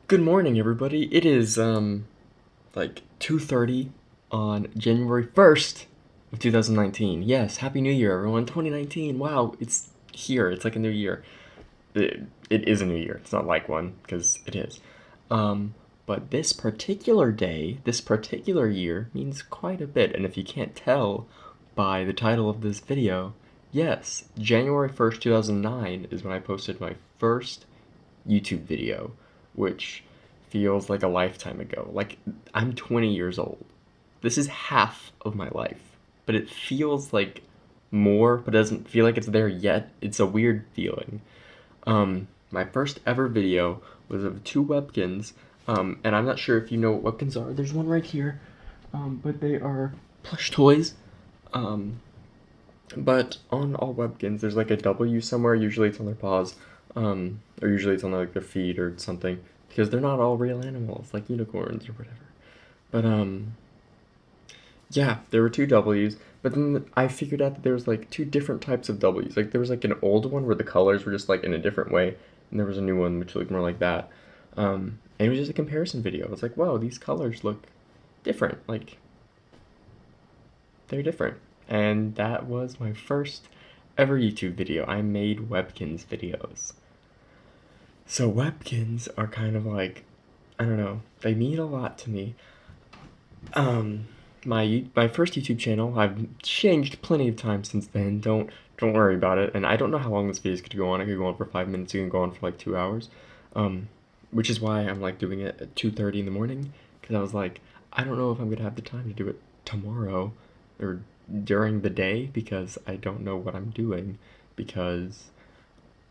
Good morning, everybody. It is, like 2:30 on January 1st of 2019. Yes, Happy New Year, everyone. 2019. Wow, it's here. It's like a new year. It is a new year. It's not like one, because it is. But this particular day, this particular year, means quite a bit. And if you can't tell by the title of this video, yes, January 1st, 2009 is when I posted my first YouTube video, which feels like a lifetime ago. Like, I'm 20 years old. This is half of my life, but it feels like more, but doesn't feel like it's there yet. It's a weird feeling. My first ever video was of two Webkins, and I'm not sure if you know what Webkins are. There's one right here, but they are plush toys. But on all Webkins, there's like a W somewhere. Usually it's on their paws, or usually it's on like their feet or something, because they're not all real animals like unicorns or whatever. But yeah, there were two W's. But then I figured out that there was like two different types of W's. Like there was like an old one where the colors were just like in a different way, and there was a new one which looked more like that. And it was just a comparison video. I was like, whoa, these colors look different. Like they're different. And that was my first ever YouTube video. I made Webkins videos. So Webkins are kind of like, I don't know, they mean a lot to me. My first YouTube channel, I've changed plenty of times since then. Don't worry about it. And I don't know how long this video is going to go on. It could go on for 5 minutes. It can go on for like 2 hours. Which is why I'm like doing it at 2:30 in the morning, because I was like, I don't know if I'm gonna have the time to do it tomorrow or during the day, because I don't know what I'm doing, because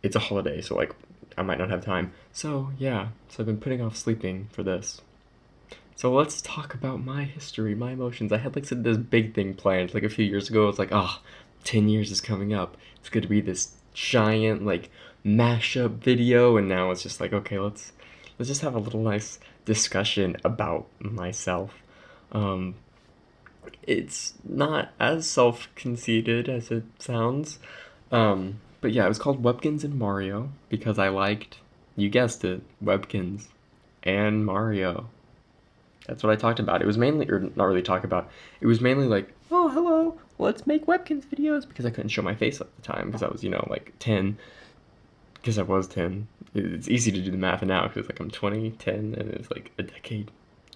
it's a holiday, so like I might not have time. So yeah, so I've been putting off sleeping for this. So let's talk about my history, my emotions. I had like this big thing planned like a few years ago. I was like, oh, 10 years is coming up. It's going to be this giant like mashup video, and now it's just like, okay, let's just have a little nice discussion about myself. Um, it's not as self-conceited as it sounds. But yeah, it was called Webkins and Mario because I liked, you guessed it, Webkins and Mario. That's what I talked about. It was mainly, or not really talk about, it was mainly like, oh, hello, let's make Webkins videos, because I couldn't show my face at the time, because I was, like 10, because I was 10. It's easy to do the math now, because like I'm 20, 10, and it's like a decade.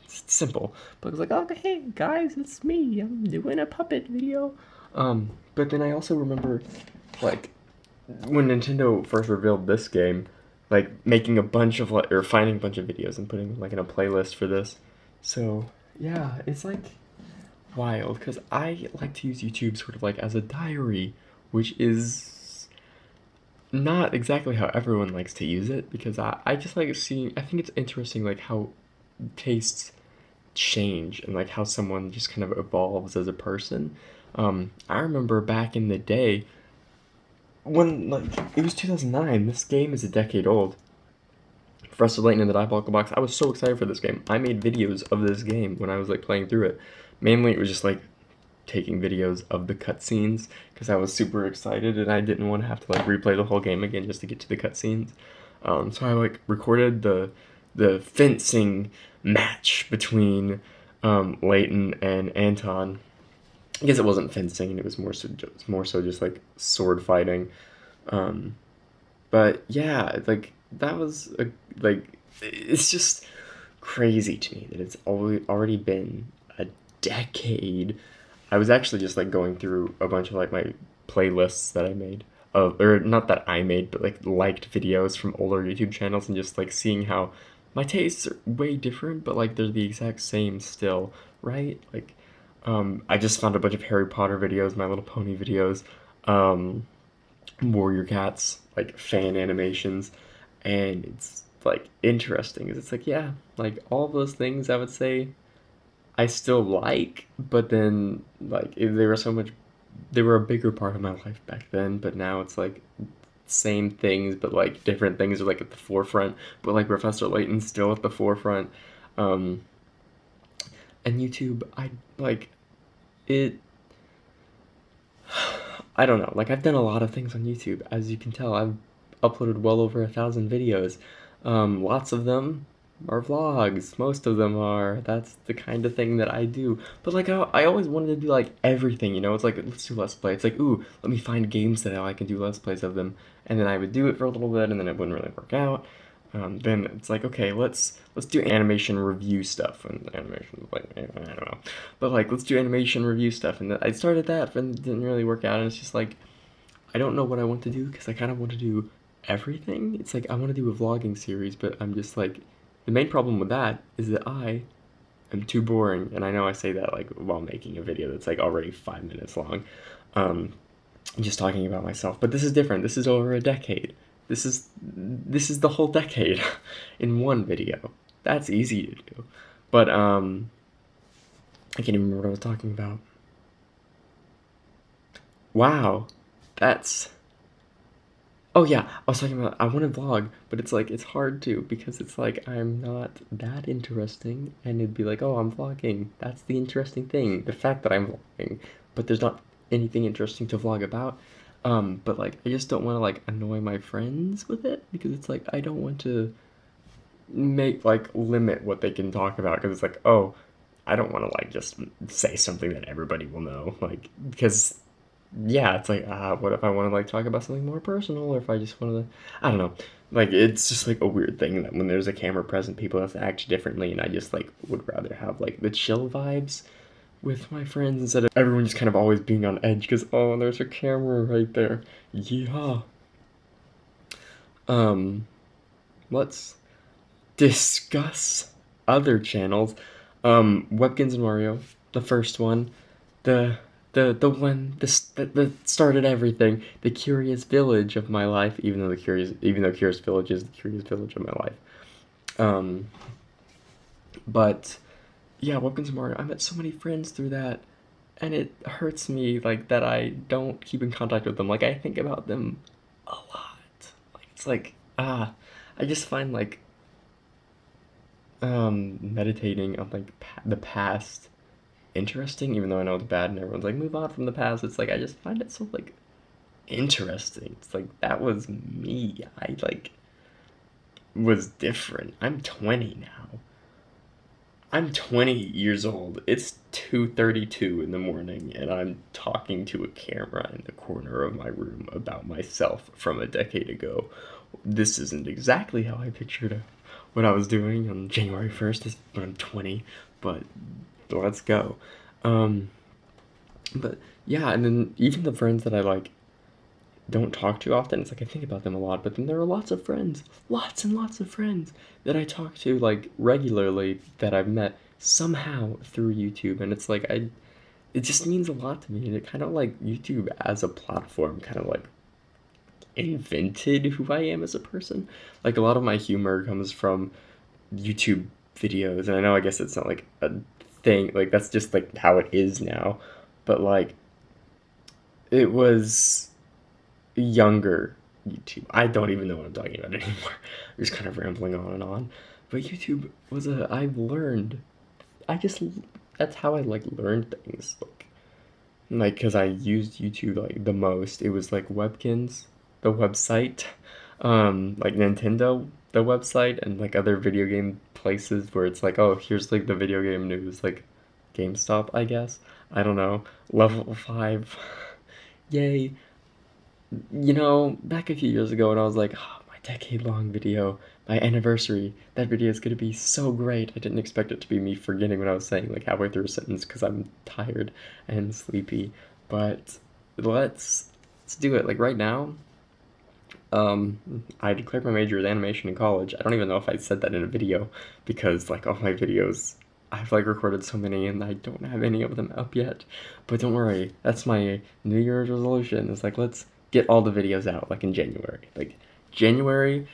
It's simple. But I was like, oh, hey, guys, it's me. I'm doing a puppet video. But then I also remember, like, when Nintendo first revealed this game, like, making a bunch of, or finding a bunch of videos and putting, like, in a playlist for this. So, yeah, it's, like, wild, because I like to use YouTube sort of, like, as a diary, which is not exactly how everyone likes to use it, because I just like seeing, I think it's interesting, like, how tastes change and, like, how someone just kind of evolves as a person. I remember back in the day, when, like, it was 2009, this game is a decade old. Professor Layton in the Diabolical Box, I was so excited for this game. I made videos of this game when I was, like, playing through it. Mainly, it was just, like, taking videos of the cutscenes, because I was super excited, and I didn't want to have to, like, replay the whole game again just to get to the cutscenes. So I, like, recorded the fencing match between, Layton and Anton. I guess it wasn't fencing, it was more so just like sword fighting. But yeah, like that was like it's just crazy to me that it's already been a decade. I was actually just like going through a bunch of like my playlists that I made of, or not that I made, but like liked videos from older YouTube channels, and just like seeing how my tastes are way different, but like they're the exact same still, right? Like I just found a bunch of Harry Potter videos, My Little Pony videos, um, Warrior Cats, like fan animations, and it's like interesting. 'Cause it's like, yeah, like all those things I would say I still like, but then like they were so much, they were a bigger part of my life back then, but now it's like same things, but like different things are like at the forefront, but like Professor Layton's still at the forefront. Um, and YouTube, I like it. I don't know, like I've done a lot of things on YouTube. As you can tell, I've uploaded well over 1,000 videos. Lots of them are vlogs. Most of them are. That's the kind of thing that I do. But like I always wanted to do like everything, you know? It's like let's do Let's Play. It's like, ooh, let me find games that I can do Let's Plays of them. And then I would do it for a little bit and then it wouldn't really work out. Then it's like, okay, let's do animation review stuff. And animation, like, I don't know. But like, let's do animation review stuff. And I started that, but it didn't really work out. And it's just like, I don't know what I want to do because I kind of want to do everything. It's like I want to do a vlogging series, but I'm just like, the main problem with that is that I am too boring, and I know I say that like while making a video that's like already 5 minutes long, um, just talking about myself. But this is different. This is over a decade. This is the whole decade in one video. That's easy to do, but I can't even remember what I was talking about. Wow, that's. Oh yeah, I was talking about I want to vlog, but it's like it's hard to because it's like I'm not that interesting, and it'd be like, oh, I'm vlogging. That's the interesting thing, the fact that I'm vlogging, but there's not anything interesting to vlog about. But like I just don't want to like annoy my friends with it because it's like I don't want to make like limit what they can talk about because it's like, oh, I don't want to like just say something that everybody will know, like because yeah, it's like, what if I want to like talk about something more personal, or if I just want to, I don't know, like it's just like a weird thing that when there's a camera present, people have to act differently, and I just like would rather have like the chill vibes with my friends instead of everyone just kind of always being on edge because oh, there's a camera right there. Yeah. Um, let's discuss other channels. Webkins and Mario, the first one, the the one that started everything, the Curious Village of my life, even though Curious Village is the Curious Village of my life. Um, but yeah, Webkins and Mario, I met so many friends through that, and it hurts me like that I don't keep in contact with them. Like I think about them a lot. Like it's like I just find like meditating on like the past interesting, even though I know it's bad and everyone's like move on from the past. It's like I just find it so like interesting. It's like that was me. I like was different. I'm 20 now. I'm 20 years old. It's 2:32 in the morning and I'm talking to a camera in the corner of my room about myself from a decade ago. This isn't exactly how I pictured what I was doing on January 1st when I'm 20, but let's go. Um, but yeah, and then even the friends that I like don't talk to often, it's like I think about them a lot, but then there are lots of friends, lots and lots of friends that I talk to like regularly that I've met somehow through YouTube, and it's like it just means a lot to me, and it kind of like YouTube as a platform kind of like invented who I am as a person. Like a lot of my humor comes from YouTube videos, and I know I guess it's not like a thing, like that's just like how it is now, but like it was younger YouTube. I don't even know what I'm talking about anymore. I'm just kind of rambling on and on. But YouTube was I've learned. I just that's how I like learned things. Like because I used YouTube like the most. It was like Webkins, the website, like Nintendo, the website, and like other video game places where it's like, oh, here's like the video game news, like GameStop, I guess. I don't know. Level 5. Yay. You know, back a few years ago when I was like, oh, my decade-long video, my anniversary, that video is gonna be so great. I didn't expect it to be me forgetting what I was saying like halfway through a sentence because I'm tired and sleepy. But let's do it. Like right now, I declared my major as animation in college. I don't even know if I said that in a video because like all my videos, I've like recorded so many and I don't have any of them up yet. But don't worry, that's my New Year's resolution. It's like let's get all the videos out like in January. Like January,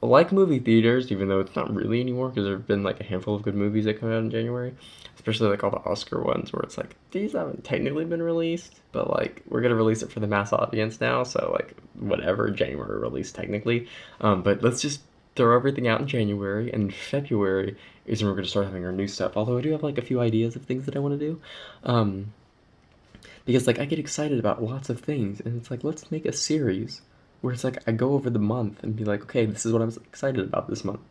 like movie theaters, even though it's not really anymore because there have been like a handful of good movies that come out in January, especially like all the Oscar ones where it's like these haven't technically been released, but like we're gonna release it for the mass audience now, so like whatever, January release technically. But let's just throw everything out in January, and February is when we're gonna start having our new stuff. Although I do have like a few ideas of things that I want to do. Because like I get excited about lots of things, and it's like let's make a series where it's like I go over the month and be like, okay, this is what I'm excited about this month.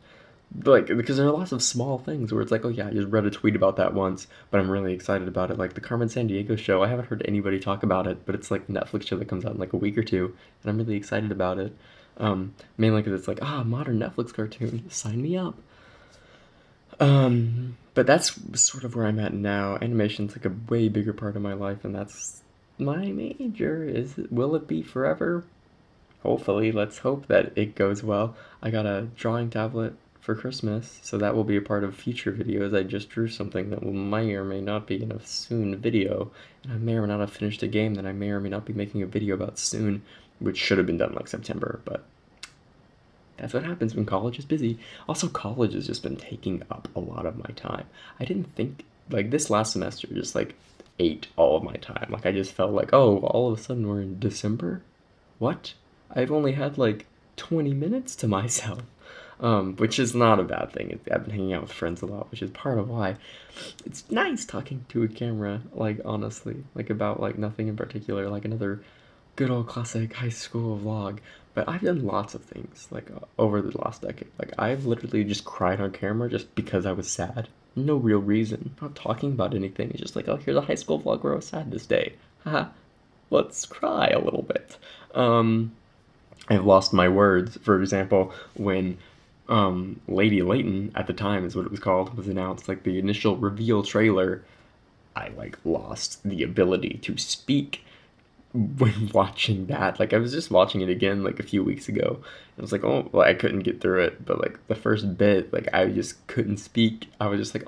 like, because there are lots of small things where it's like, oh yeah, I just read a tweet about that once, but I'm really excited about it. Like the Carmen Sandiego show, I haven't heard anybody talk about it, but it's like a Netflix show that comes out in like a week or two, and I'm really excited about it. Mainly because it's like, modern Netflix cartoon, sign me up. But that's sort of where I'm at now. Animation's like a way bigger part of my life, and that's my major. Will it be forever? Hopefully, let's hope that it goes well. I got a drawing tablet for Christmas, so that will be a part of future videos. I just drew something that may or may not be in a soon video, and I may or may not have finished a game that I may or may not be making a video about soon, which should have been done like September, but that's what happens when college is busy. Also, college has just been taking up a lot of my time. I didn't think, like, this last semester just, like, ate all of my time. Like, I just felt like, oh, all of a sudden we're in December? What? I've only had, like, 20 minutes to myself. Which is not a bad thing. I've been hanging out with friends a lot, which is part of why it's nice talking to a camera, like, honestly. Like, about, like, nothing in particular. Like, another good old classic high school vlog. But I've done lots of things like over the last decade. Like I've literally just cried on camera just because I was sad. No real reason. Not talking about anything. It's just like, oh, here's a high school vlog where I was sad this day. Haha. Let's cry a little bit. I've lost my words. For example, when Lady Layton at the time is what it was called was announced, like the initial reveal trailer, I like lost the ability to speak when watching that. Like I was just watching it again like a few weeks ago. I was like, oh, well, I couldn't get through it, but like the first bit, like I just couldn't speak. I was just like,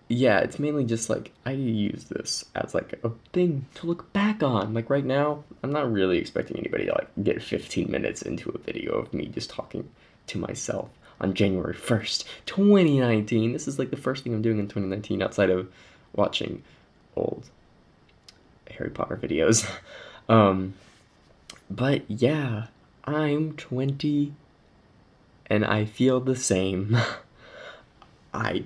yeah, it's mainly just like I use this as like a thing to look back on. Like right now, I'm not really expecting anybody to like get 15 minutes into a video of me just talking to myself on January 1st, 2019. This is like the first thing I'm doing in 2019 outside of watching old Harry Potter videos. um, but yeah, I'm 20 and I feel the same. I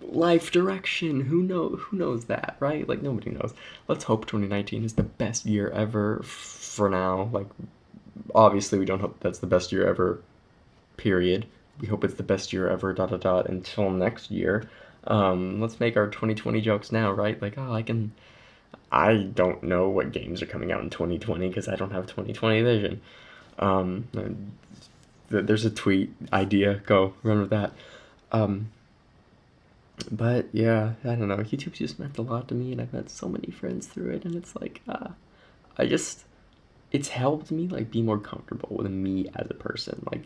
life direction, who knows that, right? Like nobody knows. Let's hope 2019 is the best year ever for now. Like obviously we don't hope that's the best year ever, period. We hope it's the best year ever, dot dot dot, until next year. Let's make our 2020 jokes now, right? Like, oh, I don't know what games are coming out in 2020 because I don't have 2020 vision. Um, there's a tweet idea. Go run with that. But yeah, I don't know. YouTube's just meant a lot to me, and I've met so many friends through it, and it's like, I just, it's helped me like be more comfortable with me as a person. Like,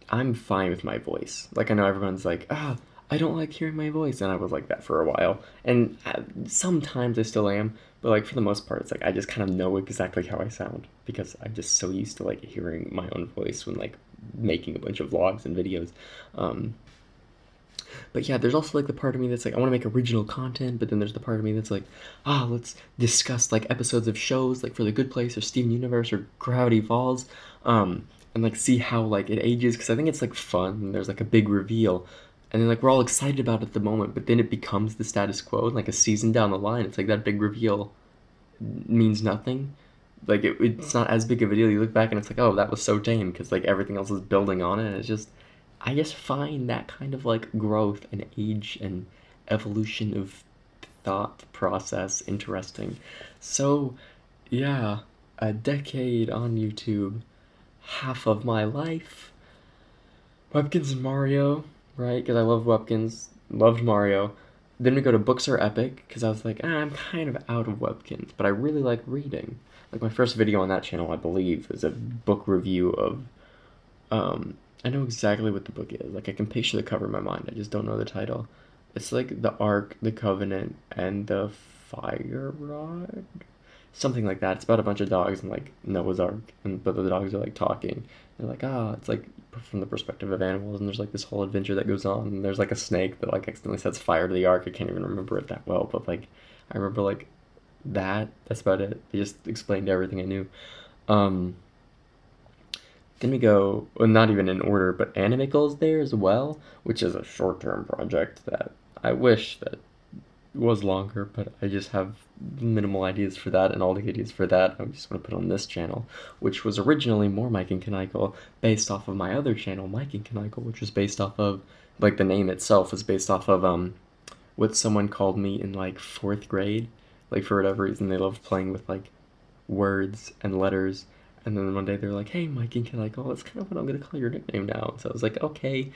I'm fine with my voice. Like I know everyone's like, I don't like hearing my voice, and I was like that for a while. And sometimes I still am, but like for the most part, it's like I just kind of know exactly how I sound because I'm just so used to like hearing my own voice when like making a bunch of vlogs and videos. But yeah, there's also like the part of me that's like I want to make original content, but then there's the part of me that's like, let's discuss like episodes of shows like For the Good Place or Steven Universe or Gravity Falls, and like see how like it ages because I think it's like fun. And there's like a big reveal, and then like we're all excited about it at the moment, but then it becomes the status quo. And like a season down the line, it's like that big reveal means nothing. Like it's not as big of a deal. You look back and it's like, oh, that was so tame because like everything else is building on it. And it's just I just find that kind of like growth and age and evolution of thought process interesting. So, yeah, a decade on YouTube, half of my life. Webkins and Mario, right? Because I love Webkins, loved Mario. Then we go to Books Are Epic, because I was like, I'm kind of out of Webkins, but I really like reading. Like my first video on that channel, I believe, is a book review of I know exactly what the book is. Like I can picture the cover in my mind. I just don't know the title. It's like the Ark, the Covenant, and the Fire Rod, something like that. It's about a bunch of dogs and like Noah's Ark, and but the dogs are like talking. They're like, it's like from the perspective of animals, and there's like this whole adventure that goes on. And there's like a snake that like accidentally sets fire to the Ark. I can't even remember it that well, but like I remember like that. That's about it. They just explained everything I knew. Then we go, well, not even in order, but Animicle's there as well, which is a short-term project that I wish that was longer, but I just have minimal ideas for that, and all the ideas for that I just want to put on this channel, which was originally more Mike and Kanikel, based off of my other channel, Mike and Kanikel, which was based off of, like, the name itself was based off of what someone called me in like 4th grade. Like, for whatever reason, they loved playing with like words and letters. And then one day they're like, "Hey, Mike and Kanikel, that's kind of what I'm gonna call your nickname now." So I was like, "Okay."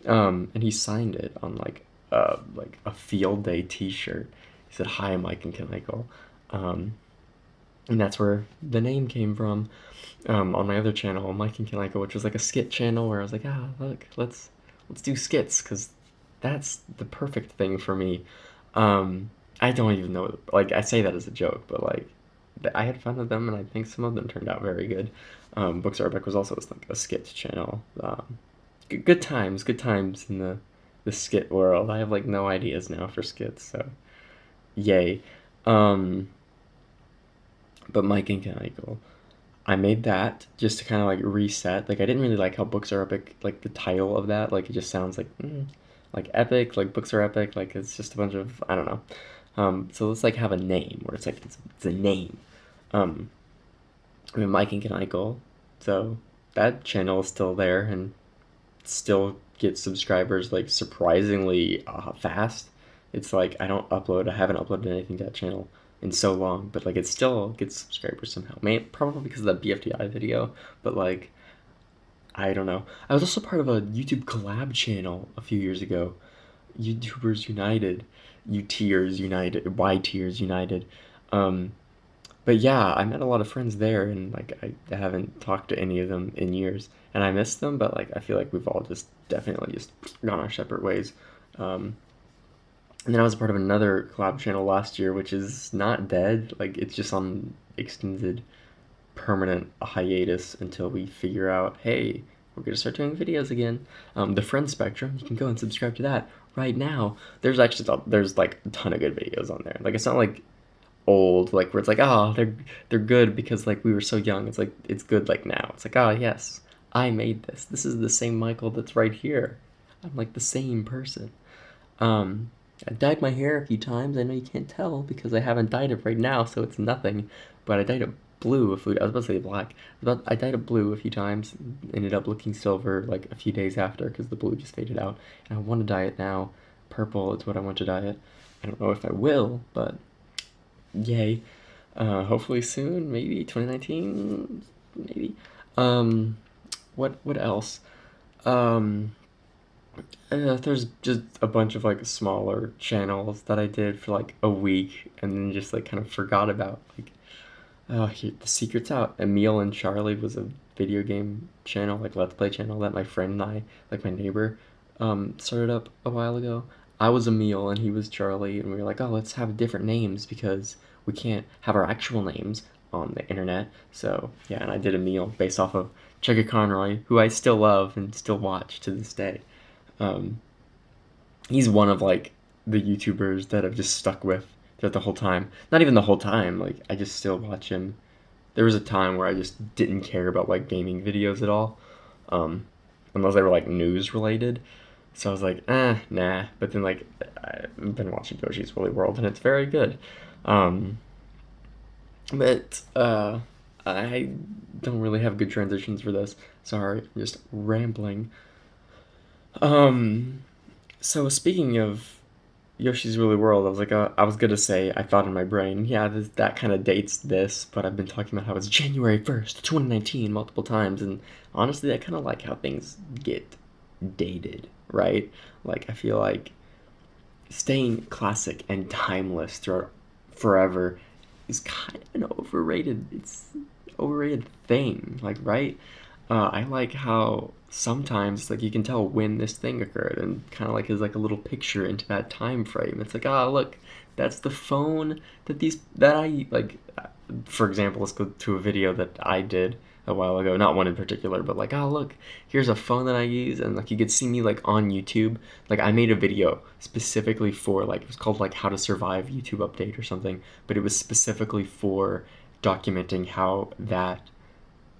And he signed it on like a field day T-shirt. He said, "Hi, Mike and Kanikel," and that's where the name came from. On my other channel, Mike and Kanikel, which was like a skit channel, where I was like, look, let's do skits, because that's the perfect thing for me. I don't even know, like, I say that as a joke, but like, I had fun with them, and I think some of them turned out very good. Books Are Epic was also like a skit channel. Good times in the skit world. I have like no ideas now for skits, so yay. But Mike and Kanikel, I made that just to kind of like reset. Like, I didn't really like how Books Are Epic, like the title of that, like it just sounds like epic, like Books Are Epic, like it's just a bunch of, I don't know. So let's like have a name where it's like it's a name. I mean, Mike and Kanikel, so that channel is still there and still gets subscribers like surprisingly fast. It's like I haven't uploaded anything to that channel in so long, but like it still gets subscribers somehow. Maybe probably because of that BFDI video, but like I don't know. I was also part of a YouTube collab channel a few years ago. YouTubers United, U-Tiers United, Y-Tiers United. But yeah, I met a lot of friends there, and like I haven't talked to any of them in years, and I miss them, but like I feel like we've all just definitely just gone our separate ways. And then I was a part of another collab channel last year, which is not dead. Like, it's just on extended permanent hiatus until we figure out, hey, we're gonna start doing videos again. The Friend Spectrum, you can go and subscribe to that right now. There's like a ton of good videos on there. Like, it's not like old, like where it's like, oh, they're good because like we were so young. It's like it's good like now. It's like, oh yes, I made this. This is the same Michael that's right here. I'm like the same person. I dyed my hair a few times. I know you can't tell because I haven't dyed it right now, so it's nothing. But I dyed it blue. I was about to say black. I dyed it blue a few times. Ended up looking silver like a few days after because the blue just faded out. And I want to dye it now. Purple is what I want to dye it. I don't know if I will, but yay. Hopefully soon, maybe 2019, maybe. What else? There's just a bunch of like smaller channels that I did for like a week and then just like kind of forgot about. Like, oh, here, the secret's out. Emil and Charlie was a video game channel, like Let's Play channel that my friend and I, like my neighbor, started up a while ago. I was Emil and he was Charlie, and we were like, oh, let's have different names because we can't have our actual names on the internet. So yeah, and I did Emil based off of Chugga Conroy, who I still love and still watch to this day. He's one of like the YouTubers that I've just stuck with throughout the whole time. Not even the whole time, like I just still watch him. There was a time where I just didn't care about like gaming videos at all, unless they were like news related. So I was like, nah. But then like I've been watching Yoshi's Woolly World and it's very good. But I don't really have good transitions for this. Sorry, I'm just rambling. So speaking of Yoshi's Woolly World, I was gonna say, I thought in my brain, yeah, that kind of dates this, but I've been talking about how it's January 1st, 2019 multiple times, and honestly, I kind of like how things get dated, right? Like, I feel like staying classic and timeless throughout forever is kind of an overrated thing, like, right? I like how sometimes like you can tell when this thing occurred and kind of like is like a little picture into that time frame. It's like, look, that's the phone that I like. For example, let's go to a video that I did a while ago, not one in particular, but like, look, here's a phone that I use, and like you could see me like on YouTube. Like, I made a video specifically for like, it was called like How to Survive YouTube Update or something, but it was specifically for documenting how that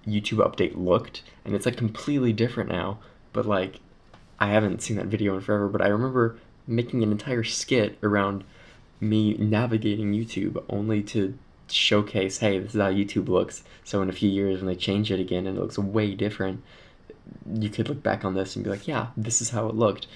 YouTube update looked, and it's like completely different now. But like, I haven't seen that video in forever, but I remember making an entire skit around me navigating YouTube only to showcase, hey, this is how YouTube looks. So in a few years when they change it again and it looks way different, you could look back on this and be like, yeah, this is how it looked.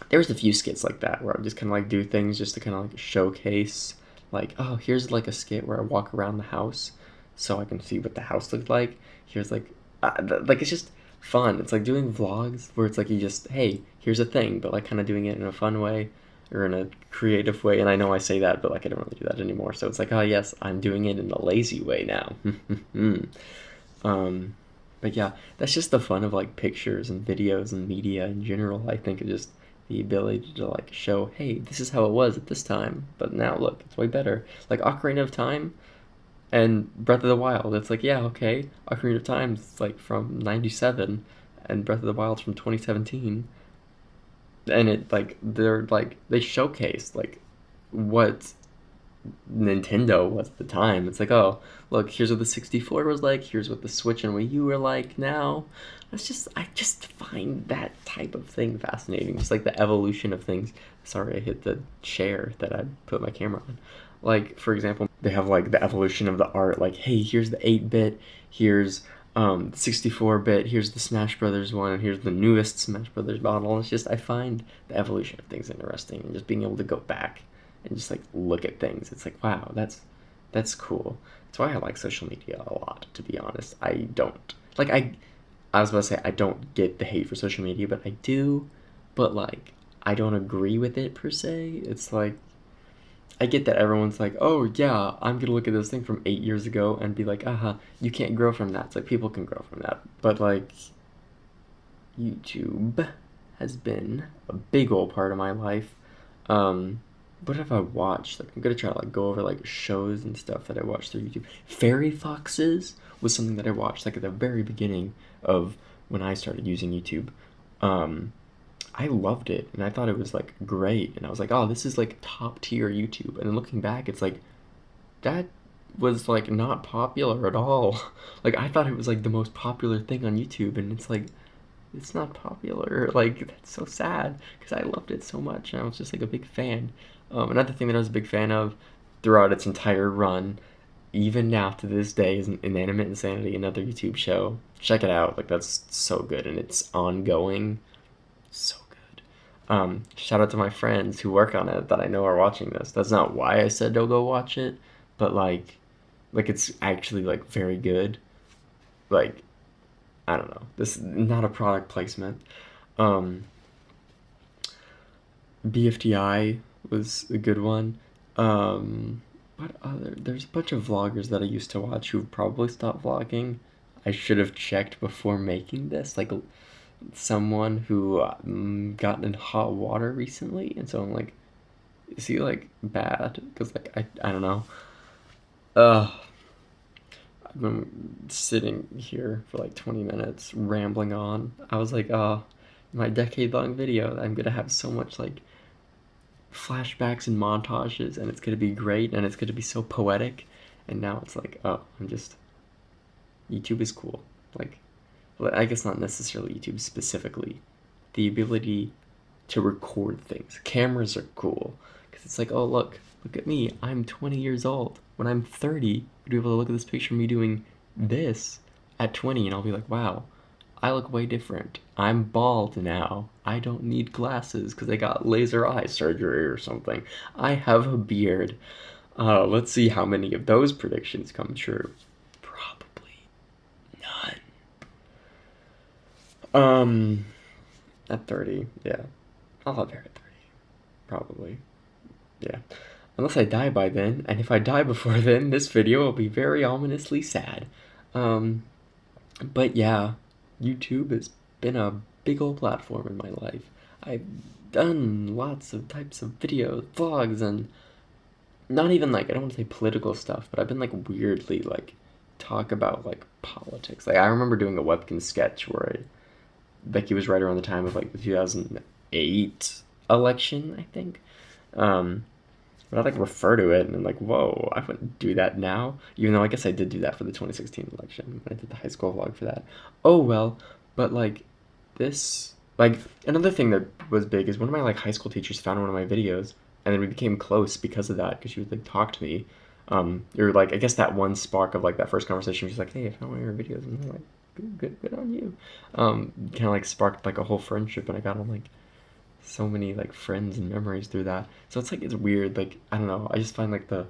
There was a few skits like that where I would just kind of like do things just to kind of like showcase, like, oh, here's like a skit where I walk around the house so I can see what the house looked like. Here's like, like it's just fun. It's like doing vlogs where it's like you just, hey, here's a thing, but like kind of doing it in a fun way or in a creative way. And I know I say that, but like I don't really do that anymore. So it's like, oh yes, I'm doing it in a lazy way now. But yeah, that's just the fun of like pictures and videos and media in general. I think it just the ability to like show, hey, this is how it was at this time, but now look, it's way better. Like Ocarina of Time and Breath of the Wild. It's like, yeah, okay, Ocarina of Time is like from '97, and Breath of the Wild's from 2017, and it like they're like they showcase like what Nintendo was at the time. It's like, oh, look, here's what the 64 was like, here's what the Switch and Wii U were like now. I just find that type of thing fascinating. Just like the evolution of things. Sorry, I hit the chair that I put my camera on. Like, for example, they have like the evolution of the art, like, hey, here's the 8-bit, here's 64-bit, here's the Smash Brothers one, and here's the newest Smash Brothers model. It's just, I find the evolution of things interesting, and just being able to go back and just like look at things. It's like, wow, that's cool. That's why I like social media a lot, to be honest. I don't like I was about to say I don't get the hate for social media, but I do, but like I don't agree with it per se. It's like I get that everyone's like, oh yeah, I'm gonna look at this thing from 8 years ago and be like, you can't grow from that. It's like people can grow from that. But like YouTube has been a big old part of my life. What have I watched? Like I'm gonna try to like go over like shows and stuff that I watched through YouTube. Fairy Foxes was something that I watched like at the very beginning of when I started using YouTube. I loved it and I thought it was like great and I was like, oh, this is like top tier YouTube. And then looking back, it's like that was like not popular at all. Like I thought it was like the most popular thing on YouTube, and it's like it's not popular. Like that's so sad because I loved it so much and I was just like a big fan. Another thing that I was a big fan of throughout its entire run, even now to this day, is Inanimate Insanity, another YouTube show. Check it out. Like that's so good and it's ongoing. So good. Shout out to my friends who work on it that I know are watching this. That's not why I said don't go watch it, but like it's actually like very good. Like I don't know. This is not a product placement. BFTI was a good one. What other? There's a bunch of vloggers that I used to watch who've probably stopped vlogging. I should have checked before making this. Like someone who got in hot water recently, and so I'm like, is he like bad? Because like I don't know. Ugh. I've been sitting here for like 20 minutes rambling on. I was like, oh, my decade-long video, I'm gonna have so much like flashbacks and montages, and it's gonna be great, and it's gonna be so poetic. And now it's like, oh, YouTube is cool. Like, well, I guess not necessarily YouTube specifically. The ability to record things. Cameras are cool because it's like, oh, look at me. I'm 20 years old. When I'm 30, you'll be able to look at this picture of me doing this at 20, and I'll be like, wow, I look way different. I'm bald now. I don't need glasses because I got laser eye surgery or something. I have a beard. Let's see how many of those predictions come true. Probably none. At 30, yeah. I'll have hair at 30. Probably. Yeah. Unless I die by then, and if I die before then, this video will be very ominously sad. But yeah, YouTube has been a big old platform in my life. I've done lots of types of videos, vlogs, and not even like, I don't want to say political stuff, but I've been like weirdly like talk about like politics. Like I remember doing a Webkin sketch where it was right around the time of like the 2008 election, I think. But I like refer to it and I'm like, whoa, I wouldn't do that now. Even though I guess I did do that for the 2016 election when I did the high school vlog for that. Oh well, but like this, like another thing that was big is one of my like high school teachers found one of my videos and then we became close because of that, because she would like talk to me. Or like I guess that one spark of like that first conversation, she's like, "Hey, I found one of your videos," and I'm like, "Good on you." Kind of like sparked like a whole friendship, and I got on like so many like friends and memories through that. So it's like it's weird. Like I don't know. I just find like the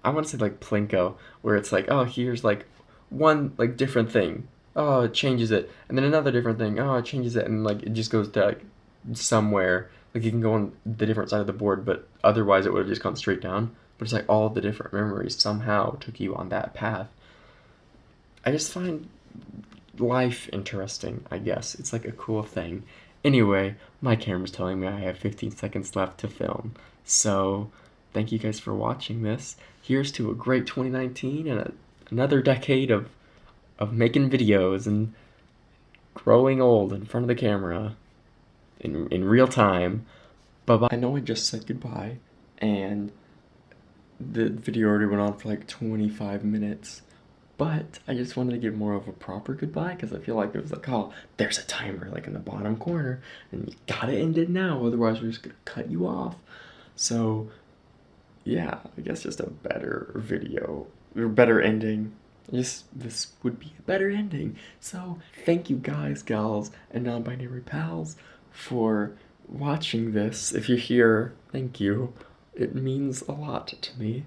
I want to say like Plinko, where it's like, oh, here's like one like different thing. Oh, it changes it, and then another different thing. Oh, it changes it, and like it just goes to like somewhere. Like you can go on the different side of the board, but otherwise it would have just gone straight down. But it's like all the different memories somehow took you on that path. I just find life interesting, I guess. It's like a cool thing. Anyway, my camera's telling me I have 15 seconds left to film. So, thank you guys for watching this. Here's to a great 2019 and another decade of making videos and growing old in front of the camera in real time. Bye-bye. I know I just said goodbye, and the video already went on for like 25 minutes. But I just wanted to give more of a proper goodbye, because I feel like it was like, oh, there's a timer like in the bottom corner, and you gotta end it now, otherwise we're just gonna cut you off. So, yeah, I guess just a better video, or better ending. This would be a better ending. So, thank you guys, gals, and non-binary pals for watching this. If you're here, thank you. It means a lot to me.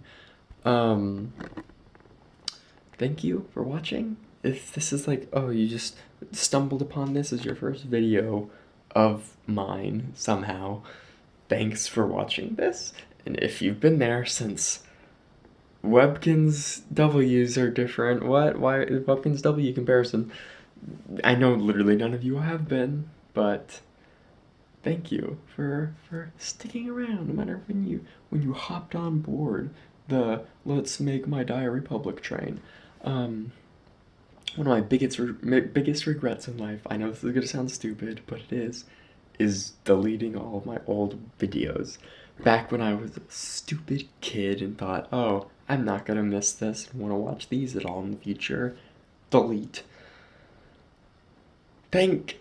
Thank you for watching. If this is like, oh, you just stumbled upon this as your first video of mine somehow, thanks for watching this. And if you've been there since Webkinz W's are different, what? Why Webkinz W comparison? I know literally none of you have been, but thank you for sticking around no matter when you hopped on board the Let's Make My Diary Public train. One of my biggest regrets in life, I know this is gonna sound stupid, but it is deleting all of my old videos. Back when I was a stupid kid and thought, oh, I'm not gonna miss this and wanna watch these at all in the future. Delete. Thank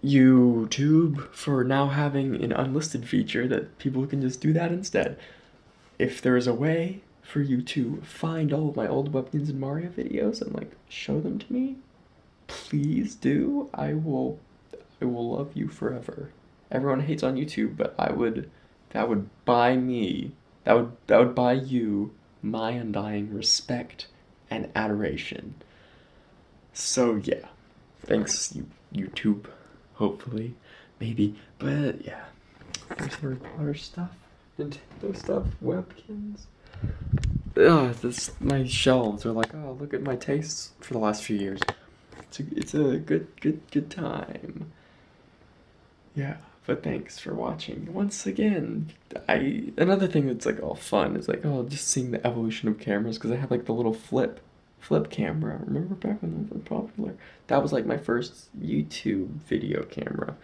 YouTube for now having an unlisted feature that people can just do that instead. If there is a way for you to find all of my old Webkinz and Mario videos and like show them to me, please do. I will love you forever. Everyone hates on YouTube, but that would buy me, that would buy you my undying respect and adoration. So yeah, thanks YouTube, hopefully, maybe, but yeah, there's Harry Potter stuff, Nintendo stuff, Webkinz. My shelves are like, oh, look at my tastes for the last few years. It's a good time. Yeah, but thanks for watching once again. Another thing that's like all fun is like, oh, just seeing the evolution of cameras, because I had like the little flip camera. Remember back when those were popular? That was like my first YouTube video camera.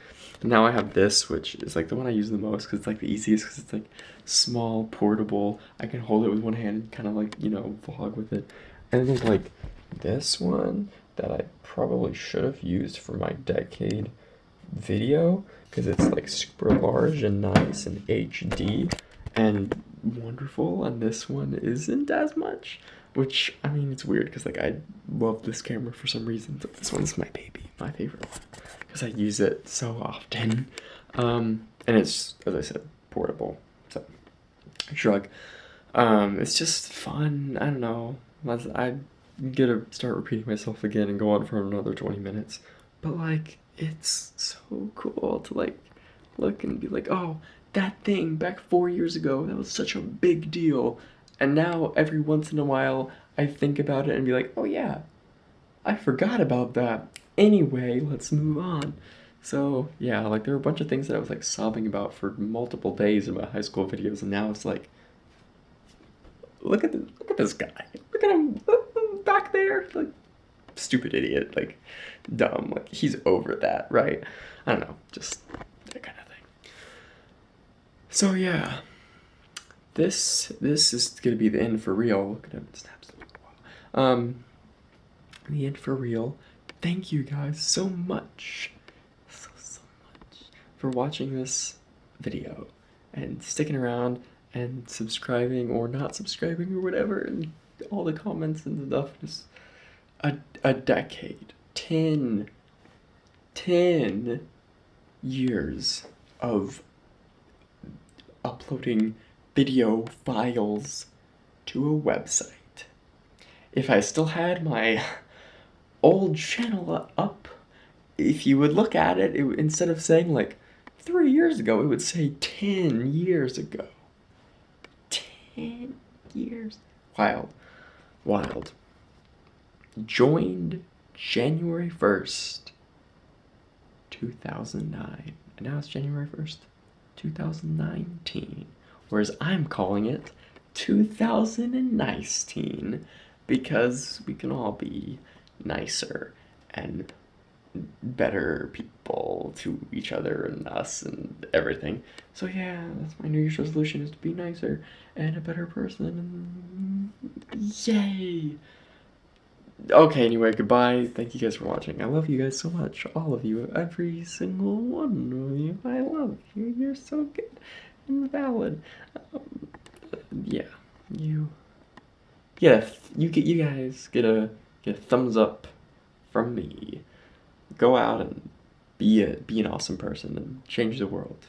And now I have this, which is like the one I use the most because it's like the easiest, because it's like small, portable. I can hold it with one hand and kind of like, vlog with it. And then there's like this one that I probably should have used for my decade video, because it's like super large and nice and HD and wonderful, and this one isn't as much, which, I mean, it's weird because like I love this camera for some reason, but this one's my baby, my favorite one, because I use it so often. And it's, as I said, portable, so shrug. It's just fun. I don't know, I gotta start repeating myself again and go on for another 20 minutes, but like, it's so cool to like look and be like, oh, that thing back 4 years ago, that was such a big deal. And now every once in a while I think about it and be like, oh yeah, I forgot about that. Anyway, let's move on. So yeah, like there were a bunch of things that I was like sobbing about for multiple days in my high school videos, and now it's like, look at this guy. Look at him back there. Like, stupid idiot, like dumb, like he's over that, right? I don't know, just that kind of thing. So yeah, this is gonna be the end for real. Look at him, snaps. The end for real. Thank you guys so much, so much for watching this video and sticking around and subscribing or not subscribing or whatever, and all the comments and stuff. Just a decade, 10 years of uploading video files to a website. If I still had my old channel up, if you would look at it, instead of saying like 3 years ago, it would say 10 years ago. 10 years. Wild. Joined January 1st, 2009. And now it's January 1st, 2019. Whereas I'm calling it 2019 because we can all be nicer and better people to each other and us and everything. So yeah, that's my New Year's resolution, is to be nicer and a better person. Yay! Okay, anyway, goodbye. Thank you guys for watching. I love you guys so much. All of you. Every single one of you. I love you. You're so good and valid. Yeah. You guys get a thumbs up from me. Go out and be an awesome person and change the world.